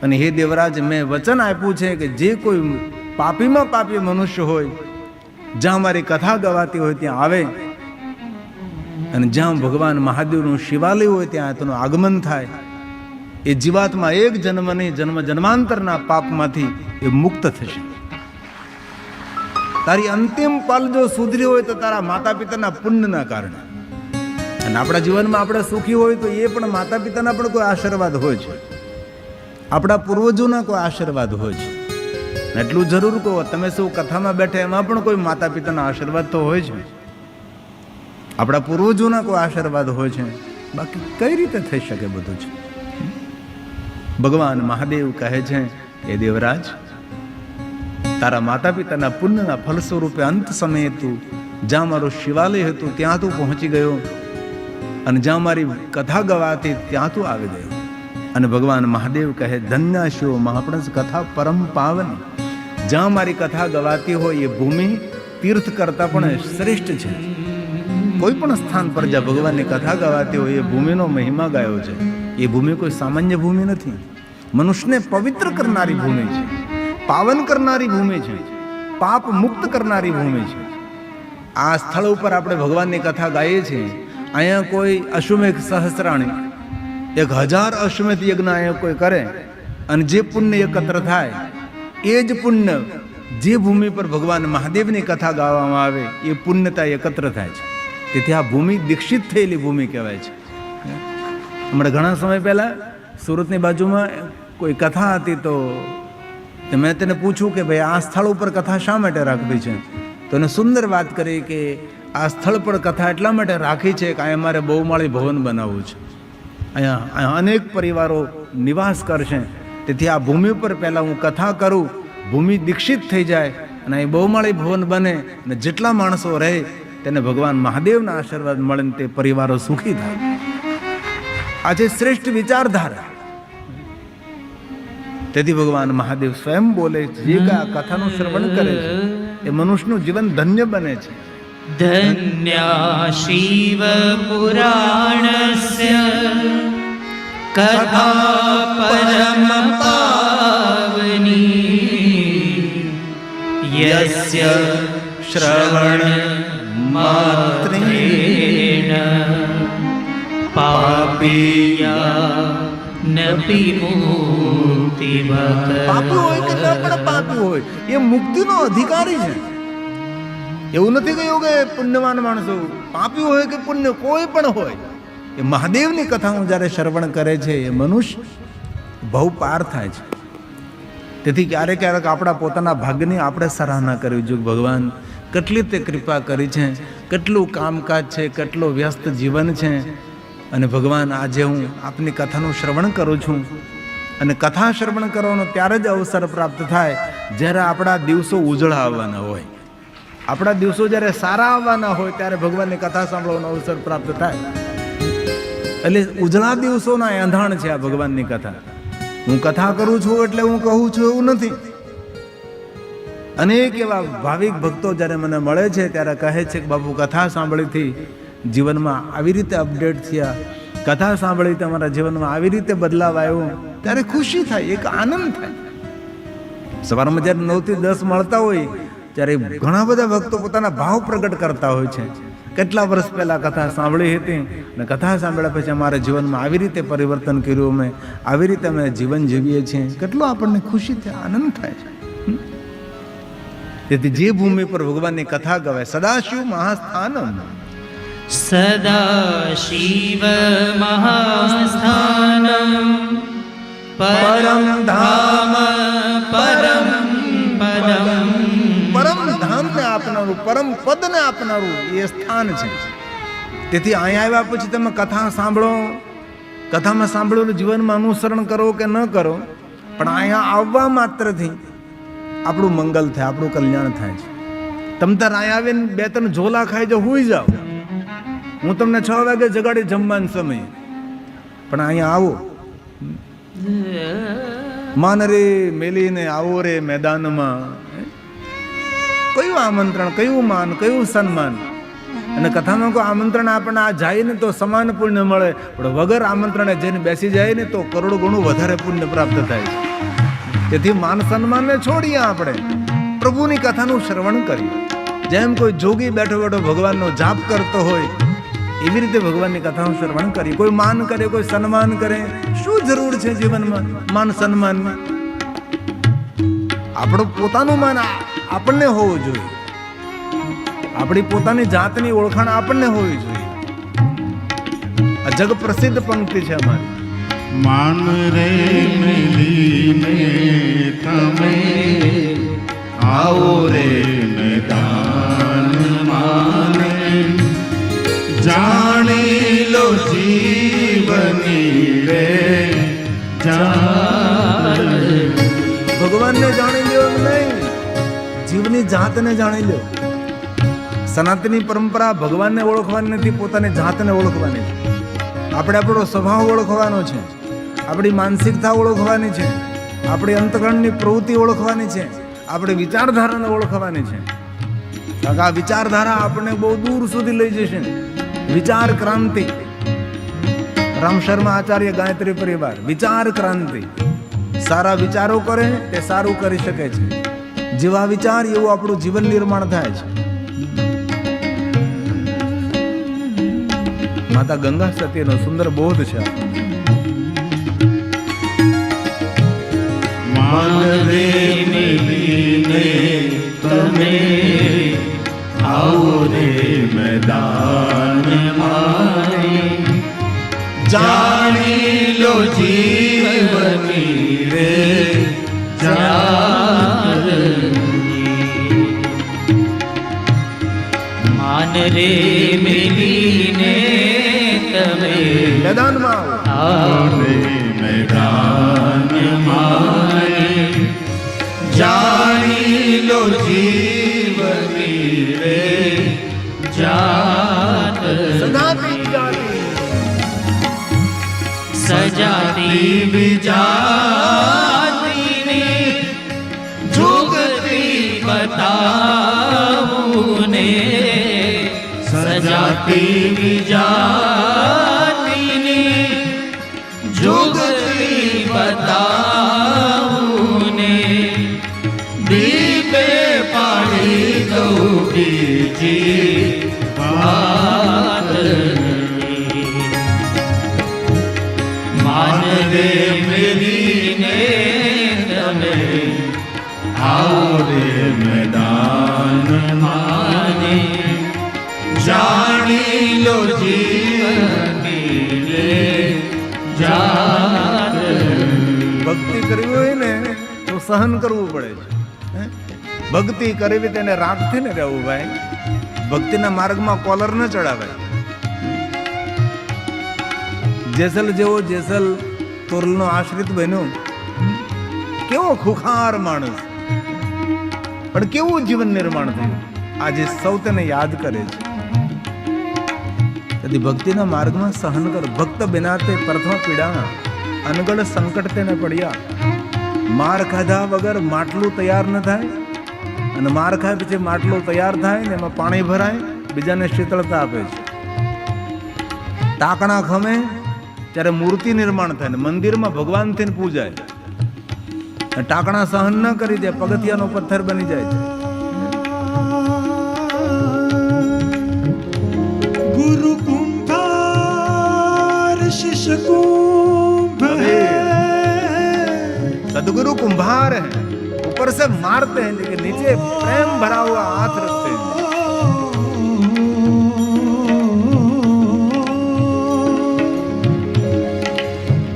અને હે દેવરાજ, મેં વચન આપ્યું છે કે જે કોઈ પાપીમાં પાપી મનુષ્ય હોય, જ્યાં મારી કથા ગવાતી હોય ત્યાં આવે, અને જ્યાં ભગવાન મહાદેવનું શિવાલય હોય ત્યાં તેનું આગમન થાય, એ જીવાત્મા એક જન્મ નહીં, જન્મ જન્માંતરના પાપમાંથી એ મુક્ત થશે. તારી અંતિમ પલ જો સુધરી હોય તો તારા માતા પિતાના પુણ્યના કારણે. અને આપણા જીવનમાં આપણે સુખી હોય તો એ પણ માતા પિતાના પણ કોઈ આશીર્વાદ હોય છે, આપણા પૂર્વજોના કોઈ આશીર્વાદ હોય છે. એટલું જરૂર કહો, તમે શું કથામાં બેઠા એમાં પણ કોઈ માતા પિતાના આશીર્વાદ તો હોય છે, આપણા પૂર્વજોના કોઈ આશીર્વાદ હોય છે. બાકી કઈ રીતે થઈ શકે બધું છે? ભગવાન મહાદેવ કહે છે, એ દેવરાજ, તારા માતા પિતાના પુણ્યના ફલ સ્વરૂપે અંત સમયે તું જ્યાં મારું શિવાલય હતું ત્યાં તું પહોંચી ગયો, અને જ્યાં મારી કથા ગવાતી ત્યાં તું આવી ગયો. અને ભગવાન મહાદેવ કહે, ધન્ય છો મહાપ્રભુ કથા પરમ પાવન. જ્યાં મારી કથા ગવાતી હોય એ ભૂમિ તીર્થ કરતા પણ શ્રેષ્ઠ છે. કોઈ પણ સ્થાન પર જ્યાં ભગવાનની કથા ગવાતી હોય એ ભૂમિનો મહિમા ગાયો છે. એ ભૂમિ કોઈ સામાન્ય ભૂમિ નથી, મનુષ્યને પવિત્ર કરનારી ભૂમિ છે, પાવન કરનારી ભૂમિ છે, પાપ મુક્ત કરનારી ભૂમિ છે. આ સ્થળ ઉપર આપણે ભગવાનની કથા ગાઈએ છીએ. અહીંયા કોઈ અશ્વમેઘ સહસ્ત્રાણી 1000 અશ્વમેધ યજ્ઞ અહીંયા કોઈ કરે, અને જે પુણ્ય એકત્ર થાય એ જ પુણ્ય જે ભૂમિ પર ભગવાન મહાદેવની કથા ગાવામાં આવે એ પુણ્યતા એકત્ર થાય છે. તેથી આ ભૂમિ દીક્ષિત થયેલી ભૂમિ કહેવાય છે. હમણાં ઘણા સમય પહેલા સુરતની બાજુમાં કોઈ કથા હતી, તો મેં તેને પૂછ્યું કે ભાઈ આ સ્થળ ઉપર કથા શા માટે રાખવી છે? તો એને સુંદર વાત કરી કે આ સ્થળ પર કથા એટલા માટે રાખી છે કે અહીંયા મારે બહુમાળી ભવન બનાવવું છે, અહીંયા અનેક પરિવારો નિવાસ કરશે. તેથી આ ભૂમિ પર પહેલાં હું કથા કરું, ભૂમિ દીક્ષિત થઈ જાય અને અહીં બહુમાળી ભવન બને, અને જેટલા માણસો રહે તેને ભગવાન મહાદેવના આશીર્વાદ મળે, તે પરિવારો સુખી થાય. આજે શ્રેષ્ઠ વિચારધારા. તેથી ભગવાન મહાદેવ સ્વયં બોલે છે, જે આ કથાનું શ્રવણ કરે છે એ મનુષ્યનું જીવન ધન્ય બને છે. ધન્ય શિવ પુરાણસ્ય કથા પરમ પાવની યસ્ય શ્રવણ માત્રેણ પાપીયા નપી મુક્તિ. પાપી હોય કે ન પણ પાપી હોય, એ મુક્તિનો અધિકારી છે. એવું નથી કહ્યું કે પુણ્યવાન માણસો, પાપી હોય કે પુણ્ય કોઈ પણ હોય, એ મહાદેવની કથાનું જ્યારે શ્રવણ કરે છે એ મનુષ્ય બહુ પાર થાય છે. તેથી ક્યારેક ક્યારેક આપણા પોતાના ભાગ્યની આપણે સરાહના કરવી જોઈએ. ભગવાન કેટલી તે કૃપા કરી છે, કેટલું કામકાજ છે, કેટલું વ્યસ્ત જીવન છે, અને ભગવાન આજે હું આપની કથાનું શ્રવણ કરું છું. અને કથા શ્રવણ કરવાનો ત્યારે જ અવસર પ્રાપ્ત થાય જ્યારે આપણા દિવસો ઉજળા આવવાના હોય, આપણા દિવસો જ્યારે સારા આવવાના હોય ત્યારે ભગવાનની કથા સાંભળવાનો અવસર પ્રાપ્ત થાય. એટલે ઉજળા દિવસોના એંધાણ છે આ ભગવાનની કથા. હું કથા કરું છું એટલે હું કહું છું એવું નથી. અનેક એવા ભાવિક ભક્તો જ્યારે મને મળે છે ત્યારે કહે છે કે બાપુ કથા સાંભળીથી જીવનમાં આવી રીતે અપડેટ થયા, કથા સાંભળી તમારા જીવનમાં આવી રીતે બદલાવ આવ્યો, ત્યારે ખુશી થાય, એક આનંદ થાય. સવારમાં જ્યારે 9 થી 10 મળતા હોય ત્યારે ઘણા બધા ભક્તો પોતાના ભાવ પ્રગટ કરતા હોય છે. કેટલા વર્ષ પહેલા કથા સાંભળી હતી, અને કથા સાંભળ્યા પછી અમારા જીવનમાં આવી રીતે પરિવર્તન કર્યું, અમે આવી રીતે અમે જીવન જીવીએ છીએ. કેટલો આપણને ખુશી થાય, આનંદ થાય છે. તેથી જે ભૂમિ પર ભગવાનની કથા ગવાય, સદાશિવ મહાસ્થાનમ, સદાશિવ મહાસ્થાનમ પરમ ધામ પરમ પદમ. પરમ ધામને આપનારું, પરમ પદને આપનારું એ સ્થાન છે. તેથી અહીંયા આવ્યા પછી તમે કથા સાંભળો, કથામાં સાંભળેલું જીવનમાં અનુસરણ કરો કે ન કરો, પણ અહીંયા આવવા માત્રથી આપણું મંગલ થાય, આપણું કલ્યાણ થાય છે. તમે તાર અહીંયા આવીને 2-3 ઝોલા ખાઈ જાઓ, હુઈ જાઓ, હું તમને 6 વાગે જગાડી જમવાનો સમય, પણ અહીંયા આવો, માન રે મેલીને આવો રે મેદાનમાં. કયું આમંત્રણ, કયું માન, કયું સન્માન. અને કથામાં કોઈ આમંત્રણ આપણને આ જાય ને તો સમાન પુણ્ય મળે, પણ વગર આમંત્રણે જઈને બેસી જાય ને તો કરોડ ગણું વધારે પુણ્ય પ્રાપ્ત થાય છે. તેથી માન સન્માનને છોડીએ, આપણે પ્રભુની કથાનું શ્રવણ કરીએ. જેમ કોઈ જોગી બેઠો બેઠો ભગવાનનો જાપ કરતો હોય એવી રીતે ભગવાનની કથાનું શ્રવણ કરીએ. કોઈ માન કરે, કોઈ સન્માન કરે, શું જરૂર છે જીવનમાં માન સન્માનની? આપણું પોતાનું માન આપણને હોવું જોઈએ, આપણી પોતાની જાતની ઓળખાણ આપણને હોવી જોઈએ. આ જગ પ્રસિદ્ધ પંક્તિ છે અમારી. માન રે મિલીને તમે આવો રે મેદાન માને, જાણી લો જીવની રે જાન. ભગવાનને જાણી લો એમ નહીં, જીવની જાતને જાણી લો. સનાતની પરંપરા ભગવાનને ઓળખવાની નથી, પોતાની જાતને ઓળખવાની છે. આપણે આપણો સ્વભાવ ઓળખવાનો છે, આપણી માનસિકતા ઓળખવાની છે, આપણી અંતકરણની પ્રવૃત્તિ ઓળખવાની છે, આપણી વિચારધારાને ઓળખવાની છે. કારણ કે આ વિચારધારા આપણને બહુ દૂર સુધી લઈ જશે. વિચાર ક્રાંતિ, રામ શર્મા આચાર્ય, ગાયત્રી પરિવાર. વિચાર ક્રાંતિ, સારા વિચારો કરે તે સારું કરી શકે છે. જેવા વિચાર એવું આપણું જીવન નિર્માણ થાય છે. માતા ગંગા સતીનો સુંદર બોધ છે. માન રે મિલીને તમે આવો રે મેદાન માને, જાણી લો જીવની રે જાન. માન રે મિલીને તમે મેદાનમાં આવો રે મેદાન માને, જાણી લો જીવની રે જાન. સજાતી વિજાતીની જુગતી બતાવું ને, સજાતી વિજાતીની જુગતી બતાવું ને, દીપે પાડી દઉં બીજી વાત. માન રે મેરીને તમે આવો રે મેદાન માને, જાણી લો જીવની રે જાન. ભક્તિ કરવી હોય ને તો સહન કરવું પડે છે. ભક્તિ કરવી તેને રાખથી ને રહેવું ભાઈ. ભક્તિના માર્ગમાં કોલર ન ચડાવે. જેસલ જેવો જેસલ તોરલનો આશ્રિત બન્યો, કેવો ખુખાર માણસ, પણ કેવું જીવન નિર્માણ થયું આજે સૌ તેને યાદ કરે છે. તેથી ભક્તિના માર્ગમાં સહન કરો. ભક્ત બિનાતે પ્રથમ પીડા, અનગઢ સંકટ તેને પડ્યા. માર ખાધા વગર માટલું તૈયાર ન થાય, અને માર ખાય પછી માટલું તૈયાર થાય ને એમાં પાણી ભરાય, બીજાને શીતળતા આપે છે. ટાંકણા ખમે ત્યારે મૂર્તિ નિર્માણ થાય ને મંદિરમાં ભગવાન થઈને પૂજાય. ટાંકણા સહન ન કરી દે, પગથિયાનો પથ્થર બની જાય છે. गुरु कुंभार शिष्य कुंभ है, सदगुरु कुंभार है, ऊपर से मारते हैं लेकिन नीचे प्रेम भरा हुआ हाथ रखते हैं.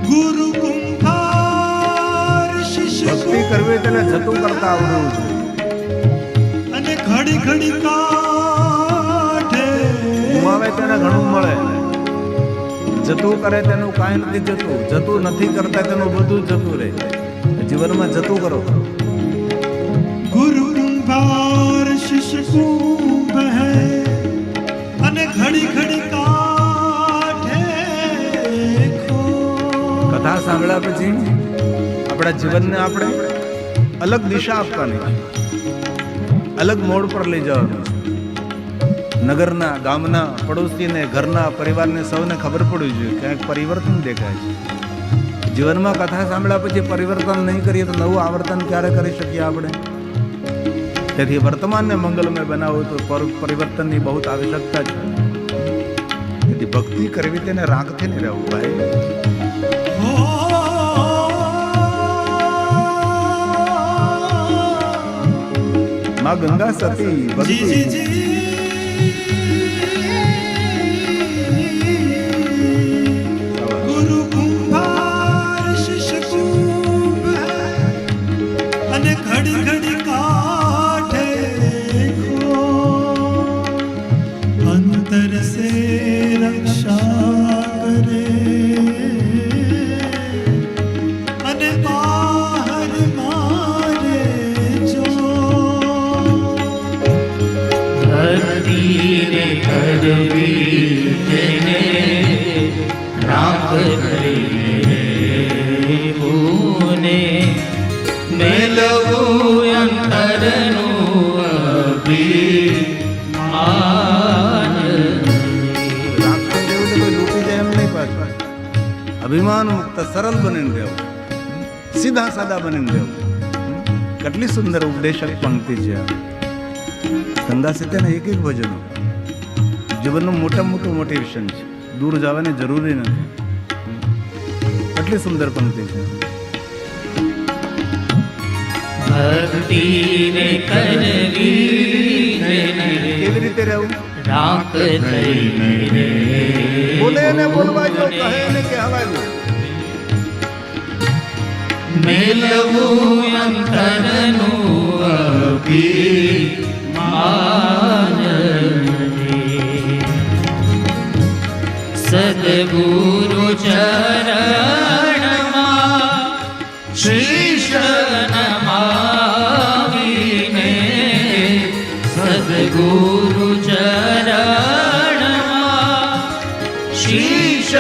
गुरु कुंभार शिष्य ભક્તિ કરવી તેને જતું કરતા આવડવું જોઈએ. અને ઘડી ઘડી કાઢે, ગુમાવે તેને ઘણું મળે, જતું કરે તેનું કાંઈ નથી જતું, જતું નથી કરતા તેનું બધું જતું રહે. જીવનમાં જતું કરો. ગુરુ કુંભાર શિષ્ય કુંભ હૈ, અને ઘડી ઘડી કાઢે ખો. કથા સાંભળ્યા પછી આપણા જીવનને આપણે અલગ દિશા આપવાની છે, અલગ મોડ પર લઈ જવાનું છે. નગરના, ગામના, પડોશીને, ઘરના, પરિવારને સૌને ખબર પડવી જોઈએ ક્યાંક પરિવર્તન દેખાય છે. જીવનમાં કથા સાંભળ્યા પછી પરિવર્તન નહીં કરીએ તો નવું આવર્તન ક્યારે કરી શકીએ આપણે? તેથી વર્તમાનને મંગલમય બનાવવું તો પરિવર્તનની બહુ આવશ્યકતા છે. તેથી ભક્તિ કરવી તેને રાગથી નહીં રહેવું ભાઈ. માં ગંગા સતી જી જી જી ગુરુ કુંભાર શિષ્ય કુંભ અને ઘડી ઘડી કાઠે ખો અંતર સે રક્ષા કરે અને બાહર મારે જો ભક્તિ રે કરવી તેને રાગ કરીને ભૂને મેલવું અંતરનું અભિમાન. રાગથી રહેવું તો કોઈ લૂંટી જાય એમ નહીં પાછું. અભિમાન મુક્ત સરળ બનીને રહેવું, સીધા સાદા બનીને રહેવું. કેટલી સુંદર ઉપદેશક પંક્તિ છે આ. ગંગા સતીના એક એક ભજનો જીવનનું મોટામાં મોટું મોટિવેશન છે. દૂર જવાની જરૂરી નથી. કેટલી સુંદર પંક્તિ છે. ભક્તિ રે કરવી તેને કેવી રીતે રહેવું? રાગ કરીને બોલે ને બોલવા જો, કહે ને કહેવાય. મેલવું અંતરનું અભિમાન. સદગુરુ ચરણમાં શીશ નમાવીને, સદગુરુ ચરણમાં શીશ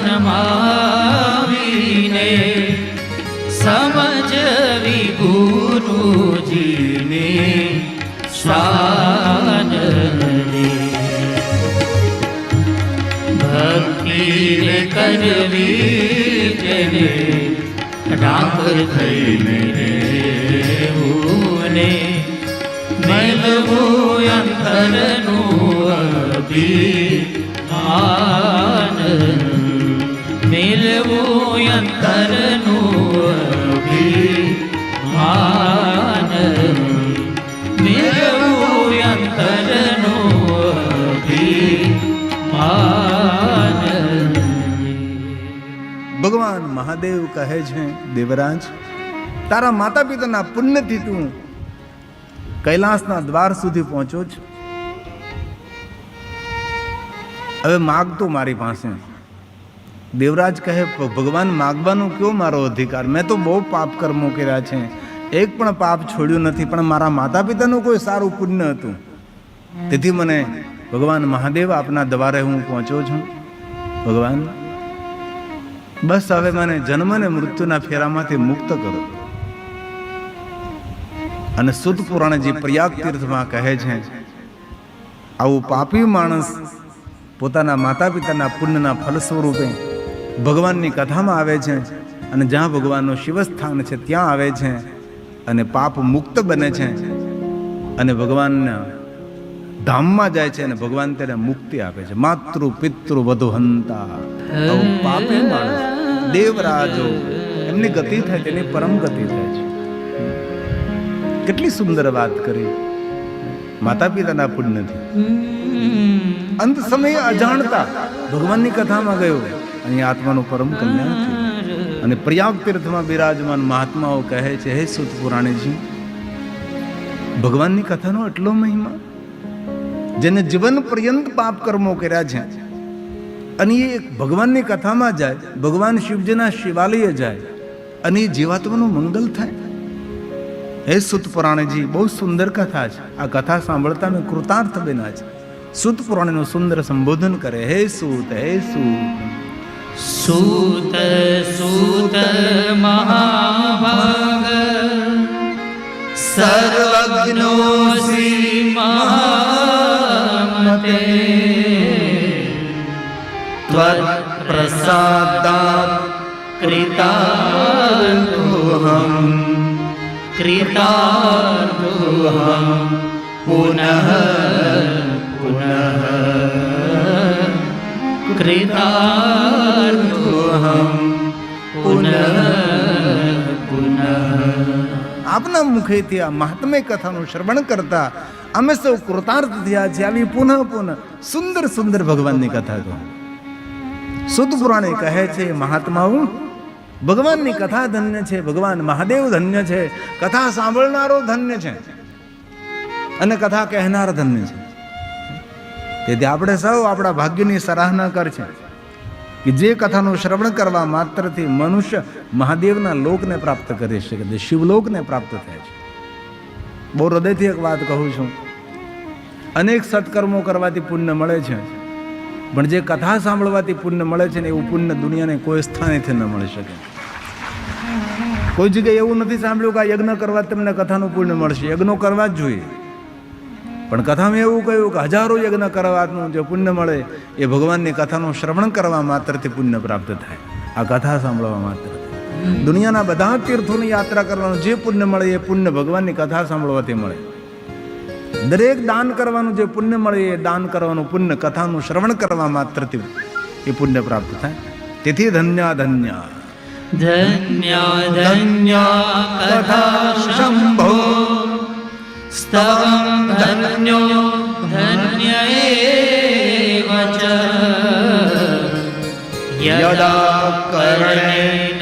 નમાવીને સમજવી ગુરુજીને શાન રે. ભક્તિ રે કરવી તેને રાગ થઈને રહેવું ને મેલવું અંતરનું અભિમાન. મેલવું અંતરનું અભિમાન. મેલવું અંતરનું અભિમાન. ભગવાન મહાદેવ કહે છે, દેવરાજ તારા માતા પિતાના પુણ્યથી તું કૈલાસના દ્વાર સુધી પહોંચ્યો છે. હવે માગતો મારી પાસે. દેવરાજ કહે, ભગવાન માગવાનો કયો મારો અધિકાર? મેં તો બહુ પાપ કર્મો કર્યા છે, એક પણ પાપ છોડ્યું નથી, પણ મારા માતા પિતાનું કોઈ સારું પુણ્ય હતું. તેથી મને ભગવાન મહાદેવ આપના દ્વારે હું પહોંચ્યો છું. ભગવાન બસ હવે મને જન્મ અને મૃત્યુના ફેરામાંથી મુક્ત કરો. અને સુત પુરાણજી પ્રયાગ તીર્થમાં કહે છે, આવું પાપી માણસ પોતાના માતા પિતાના પુણ્યના ફલ સ્વરૂપે ભગવાનની કથામાં આવે છે, અને જ્યાં ભગવાનનું શિવસ્થાન છે ત્યાં આવે છે, અને પાપ મુક્ત બને છે, અને ભગવાનના ધામમાં જાય છે, અને ભગવાન તેને મુક્તિ આપે છે. માતૃ પિતૃ વધુ હંતા. આવું પાપી માણસ દેવરાજો એમની ગતિ થાય, તેની પરમ ગતિ થાય છે. કેટલી સુંદર વાત કરી માતા પિતાના પુણ્યથી. અંત સમયે અજાણતા ભગવાનની કથામાં ગયો, અહીં આત્માનું પરમ કલ્યાણ થયું. અને પ્રયાગ તીર્થમાં બિરાજમાન મહાત્માઓ કહે છે, હે સુત પુરાણીજી, ભગવાનની કથાનો એટલો મહિમા, જેને જીવન પર્યંત પાપ કર્મો કર્યા છે, અને એ ભગવાનની કથામાં જાય, ભગવાન શિવજીના શિવાલયે જાય, અને એ જીવાત્માનું મંગલ થાય. હે સુત પુરાણીજી, બહુ સુંદર કથા છે. આ કથા સાંભળતા મેં કૃતાર્થ બન્યા છે. સુત પુરાણીનું સુંદર સંબોધન કરે, હે સૂત, હે સૂત. સૂત સૂત મહાભાગ સર્વજ્ઞોસી મહામતે ત્વત્પ્રસાદાત कृतार्थोऽहं कृतार्थोऽहं पुनः पुनः कृतार्थोऽहं पुनः पुनः. આપના મુખેથી આ મહાત્મ્ય કથાનું શ્રવણ કરતા અમે સૌ કૃતાર્થ થયા છે. આવી પુનઃ પુનઃ સુંદર સુંદર ભગવાનની કથા કહો. સુત પુરાણે કહે છે મહાત્માઓ, ભગવાનની કથા ધન્ય છે, ભગવાન મહાદેવ ધન્ય છે, કથા સાંભળનારો ધન્ય છે અને કથા કહેનાર ધન્ય છે. તેથી આપણે સૌ આપણા ભાગ્યની સરાહના કરશે કે જે કથાનું શ્રવણ કરવા માત્રથી મનુષ્ય મહાદેવના લોકને પ્રાપ્ત કરી શકે છે, શિવલોકને પ્રાપ્ત થાય છે. બહુ હૃદયથી એક વાત કહું છું, અનેક સત્કર્મો કરવાથી પુણ્ય મળે છે, પણ જે કથા સાંભળવાથી પુણ્ય મળે છે ને એવું પુણ્ય દુનિયાને કોઈ સ્થાનેથી ન મળી શકે. કોઈ જગ્યાએ એવું નથી સાંભળ્યું કે આ યજ્ઞ કરવા તમને કથાનું પુણ્ય મળશે. યજ્ઞો કરવા જ જોઈએ, પણ કથામાં એવું કહ્યું કે હજારો યજ્ઞ કરવાનું જે પુણ્ય મળે એ ભગવાનની કથાનું શ્રવણ કરવા માત્રથી પુણ્ય પ્રાપ્ત થાય. આ કથા સાંભળવા માત્ર. દુનિયાના બધા તીર્થોની યાત્રા કરવાનું જે પુણ્ય મળે એ પુણ્ય ભગવાનની કથા સાંભળવાથી મળે. દરેક દાન કરવાનું જે પુણ્ય મળે એ દાન કરવાનું પુણ્ય કથાનું શ્રવણ કરવા માત્રથી એ પુણ્ય પ્રાપ્ત થાય. તેથી ધન્ય ધન્ય ધન્ય ધન્ય કથા શંભો સ્તવં ધન્યો ધન્ય એવ ચ યદા કર્ણેન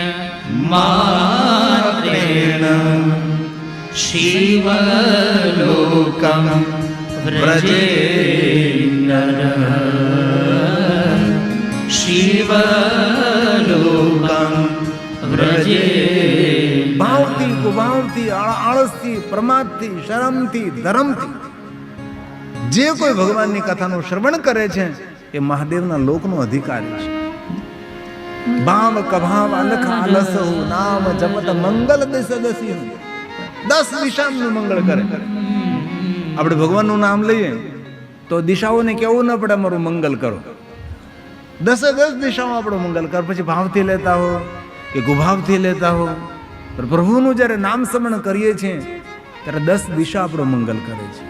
માત્રેણ શિવલોકં વ્રજેન્નરઃ શિવલોકં વ્રજે. ભાવથી કુભાવથી આળસથી પ્રમાદથી શરમથી ધર્મથી જે કોઈ ભગવાનની કથાનું શ્રવણ કરે છે એ મહાદેવના લોકનો અધિકારી છે. ભાવ કભાવ અલખ આલસ નામ જપત મંગલ દશ દશી, 10 દિશાનું મંગળ કરે. આપણે ભગવાનનું નામ લઈએ તો દિશાઓને કેવું ન પડે અમારું મંગલ કરો. 10 દિશાઓ આપણું મંગલ કર. પછી ભાવથી લેતા હો કે ગુભાવથી લેતા હો, પણ પ્રભુનું જ્યારે નામ સ્મરણ કરીએ છીએ ત્યારે 10 દિશા આપણું મંગલ કરે છે.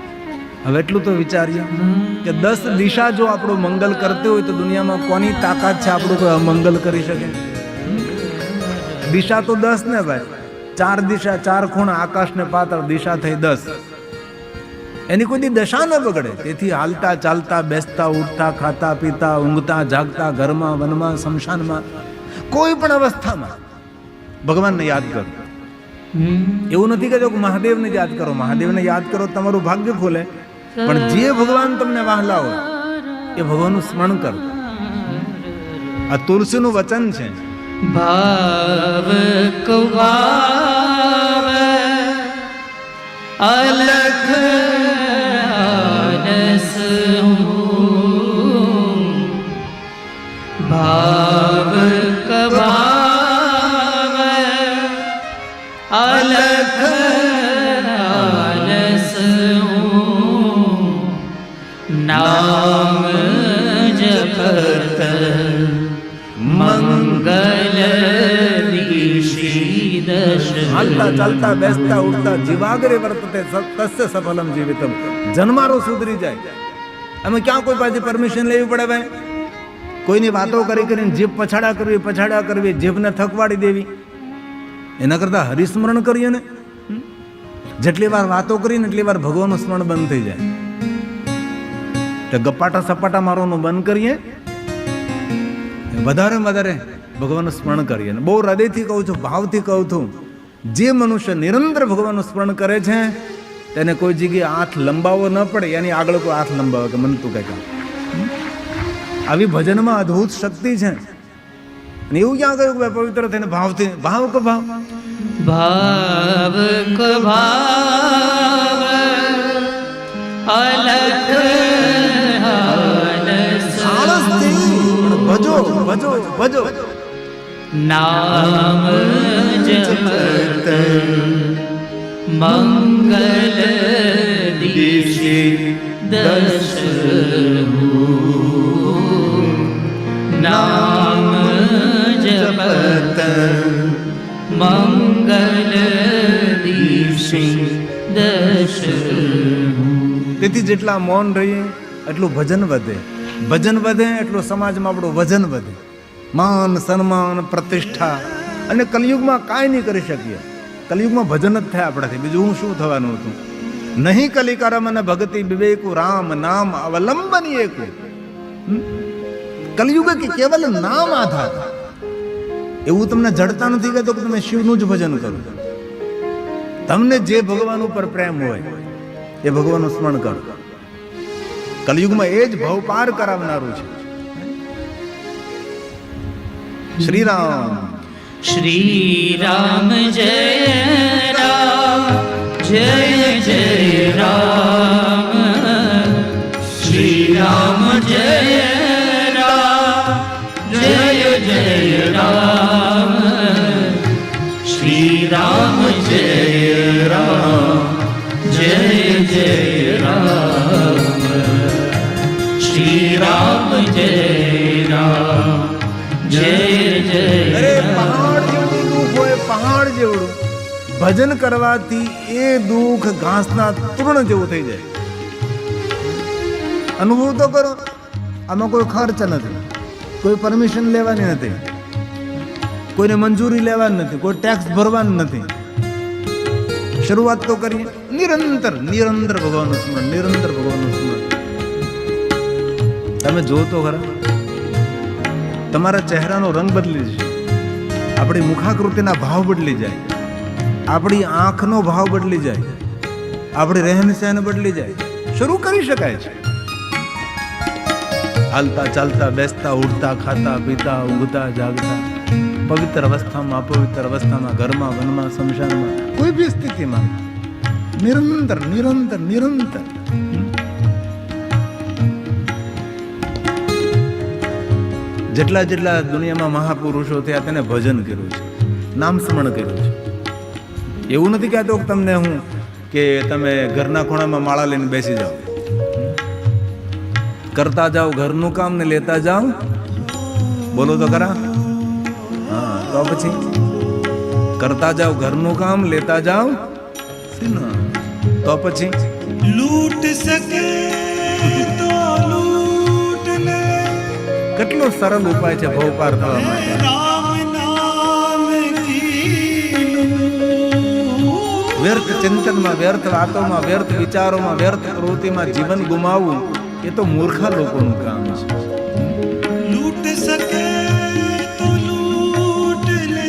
હવે એટલું તો વિચારીએ કે 10 દિશા જો આપણું મંગલ કરતી હોય તો દુનિયામાં કોની તાકાત છે આપણું કોઈ અમંગલ કરી શકે? દિશા તો 10 ને ભાઈ, 4 દિશા, 4 ખૂણા, આકાશ ને પાતાળ, દિશા થઈ 10. એની કોઈ દી દશા ન બગડે. તેથી હાલતા ચાલતા બેસતા ઉઠતા ખાતા પીતા ઊંઘતા જાગતા ઘરમાં વનમાં શમશાનમાં કોઈ પણ અવસ્થામાં ભગવાનને યાદ કરો. એવું નથી કે જો મહાદેવને યાદ કરો, મહાદેવને યાદ કરો તમારું ભાગ્ય ખોલે, પણ જે ભગવાન તમને વહાલા હોય એ ભગવાનનું સ્મરણ કરો. આ તુલસીનું વચન છે. ભાવ કુભાવ અલખ આલસ ભાવ કભાવ અલખ આલસ નામ જપત મંગલ દિશી દશ. હાલતા ચાલતા બેસતા ઉઠતા જીવાગ્રે વર્તતે તસ્ય સફલમ જીવિતમ. જન્મારો સુધરી જાય. અમે ક્યાં કોઈ પાસે પરમિશન લેવી પડે ભાઈ? કોઈની વાતો કરી કરીને જીભ પછાડા કરવી, જીભને થકવાડી દેવી. એના કરતા હરિસ્મરણ કરીએ ને. જેટલી વાર વાતો કરીને એટલી વાર ભગવાનનું સ્મરણ બંધ થઈ જાય. તો ગપાટા સપાટા મારવાનું બંધ કરીએ, વધારે વધારે ભગવાનનું સ્મરણ કરીએ. બહુ હૃદયથી કહું છું, ભાવથી કહું છું, જે મનુષ્ય નિરંતર ભગવાનનું સ્મરણ કરે છે તેને કોઈ જગ્યાએ હાથ લંબાવવો ન પડે, એની આગળ કોઈ હાથ લંબાવે કે મન તું કઈ. આવી ભજનમાં અદ્ભુત શક્તિ છે. અને એવું ક્યાં કહ્યું કે પવિત્ર થઈને ભાવથી, ભાવ કે ભાવ, ભાવ કભાવ અલખ ભજો ભજો ભજો નામ જપત મંગલ દિશી દશ. નામ જપત મંગલ દિવસે દર્શન. તેથી જેટલા મૌન રહીએ એટલું ભજન વધે, ભજન વધે એટલું સમાજમાં આપણું વજન વધે, માન સન્માન પ્રતિષ્ઠા. અને કલયુગમાં કાંઈ નહીં કરી શકીએ. કલયુગમાં ભજન જ થાય આપણાથી, બીજું હું શું થવાનું હતું. નહીં કલિકારમ અને ભક્તિ વિવેકુ રામ નામ અવલંબન એકુ. કલયુગ કે કેવલ નામ આધાર. એવું તમને જડતા નથી કહેતો કે તમે શિવનું જ ભજન કરો. તમને જે ભગવાન ઉપર પ્રેમ હોય એ ભગવાનનું સ્મરણ કરો. કલયુગમાં એ જ ભવ પાર કરાવનારું છે. શ્રી રામ શ્રી રામ જય રામ જય જય રામ. શ્રી રામ જય રામ જય જય રામ. શ્રી રામ જય રામ જય જય રામ. શ્રી રામ જય રામ જય જય. અરે પહાડ જેવડું દુઃખ હોય, પહાડ જેવડું. ભજન કરવાથી એ દુઃખ ઘાસના તૃણ જેવું થઈ જાય. અનુભવ તો કરો. આમાં કોઈ ખર્ચ નથી, કોઈ પરમિશન લેવાની નથી, કોઈને મંજૂરી લેવાની નથી, કોઈ ટેક્સ ભરવાનું નથી. શરૂઆત તો કરીએ નિરંતર નિરંતર ભગવાનનું સ્મરણ, નિરંતર ભગવાનનું સ્મરણ. તમે જો તો ખરા, તમારા ચહેરાનો રંગ બદલી જશે, આપણી મુખાકૃતિના ભાવ બદલી જાય, આપણી આંખનો ભાવ બદલી જાય, આપણી રહેન સહેન બદલી જાય. શરૂ કરી શકાય છે. હાલતા ચાલતા બેસતા ઉઠતા ખાતા પીતા ઊંઘતા જાગતા, પવિત્ર અવસ્થામાં અપવિત્ર અવસ્થામાં, ઘરમાં વનમાં શમશાનમાં, કોઈ બી સ્થિતિમાં નિરંતર નિરંતર નિરંતર. જેટલા જેટલા દુનિયામાં મહાપુરુષો થયા તેને ભજન કર્યું છે, નામ સ્મરણ કર્યું છે. એવું નથી કહેતો કે તમને હું કે તમે ઘરના ખૂણામાં માળા લઈને બેસી જાઓ. કરતા જાઓ ઘરનું કામ ને લેતા જાઓ. બોલો તો ખરા. હા, તો પછી કરતા જાઓ ઘરનું કામ લેતા જાઓ. તો પછી लूट सके तो लूट ले, કેટલો સરળ ઉપાય છે ભવ પાર થવા માટે. राम नाम की लूट. વ્યર્થ ચિંતનમાં, વ્યર્થ વાતોમાં, વ્યર્થ વિચારોમાં, વ્યર્થ પ્રવૃત્તિમાં જીવન ગુમાવવું એ તો મૂર્ખા લોકોનું કામ છે. लूट सके तो लूट ले,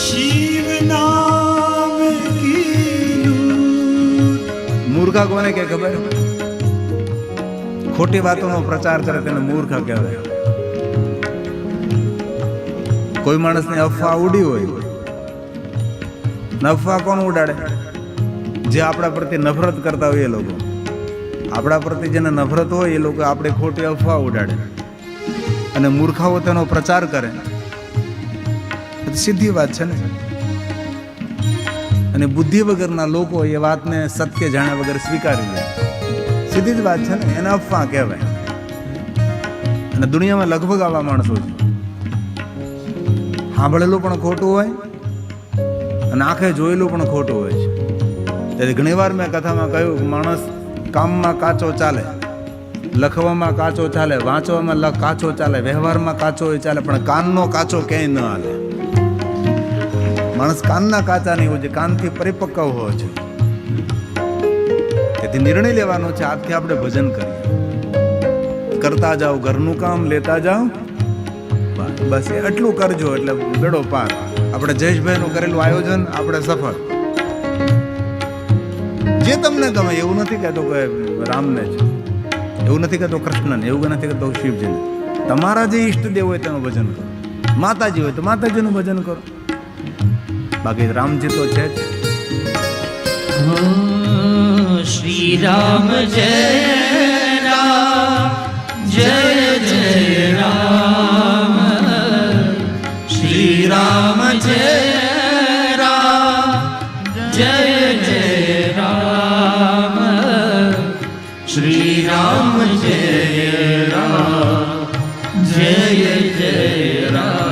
शिव नाम की लूट. મૂર્ખા કોને કે ખબર? ખોટી વાતોનો પ્રચાર કરે તેને મૂર્ખા કહેવાય. કોઈ માણસને અફવા ઉડી હોય, ને અફવા કોણ ઉડાડે? જે આપણા પ્રત્યે નફરત કરતા હોય એ લોકો. આપણા પ્રત્યે જેને નફરત હોય એ લોકો આપણે ખોટી અફવા ઉડાડે અને મૂર્ખાઓ તેનો પ્રચાર કરે. સીધી વાત છે ને. અને બુદ્ધિ વગરના લોકો એ વાતને સત્ય જાણ્યા વગર સ્વીકારી લે. સીધી જ વાત છે ને, એને અફવા કહેવાય. અને દુનિયામાં લગભગ આવા માણસો છે. સાંભળેલું પણ ખોટું હોય અને આંખે જોયેલું પણ ખોટું હોય છે. તેથી ઘણીવાર મેં કથામાં કહ્યું, માણસ કામમાં કાચો ચાલે, લખવામાં કાચો ચાલે, વાંચવામાં કાચો ચાલે, વ્યવહારમાં કાચો ચાલે, પણ કાનનો કાચો ક્યાંય ન હાલે. માણસ કાનના કાચા નહીં હોય છે, કાનથી પરિપક્વ હોય છે. તેથી નિર્ણય લેવાનો છે, આજથી આપણે ભજન કરીએ. કરતા જાઓ ઘરનું કામ લેતા જાઓ. બસ એટલું કરજો એટલે બેડો પાર. આપણે જયેશભાઈનું કરેલું આયોજન આપણે સફળ. જે તમને ગમે, એવું નથી કહેતો કે રામને છે, એવું નથી કહેતો કૃષ્ણને, એવું નથી કહેતો શિવજીને. તમારા જે ઈષ્ટદેવ હોય તેનું ભજન કરો. માતાજી હોય તો માતાજીનું ભજન કરો. બાકી રામજી તો છે જ. શ્રી રામ જય રામ જય જય રામ. શ્રી રામ જય રામ જય જય રામ. શ્રી રામ જય રામ જય જય રામ.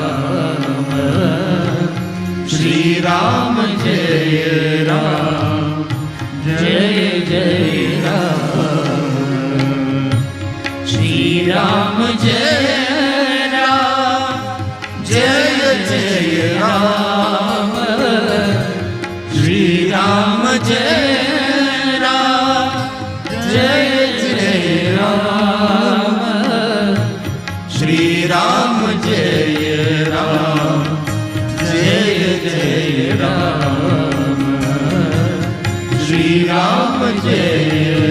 શ્રી રામ જય રામ જય જય રામ શ્રી રામ જય રામ જય જય રામ શ્રી રામ જય રામ જય જય રામ શ્રી રામ જય રામ જય જય રામ શ્રી રામ જય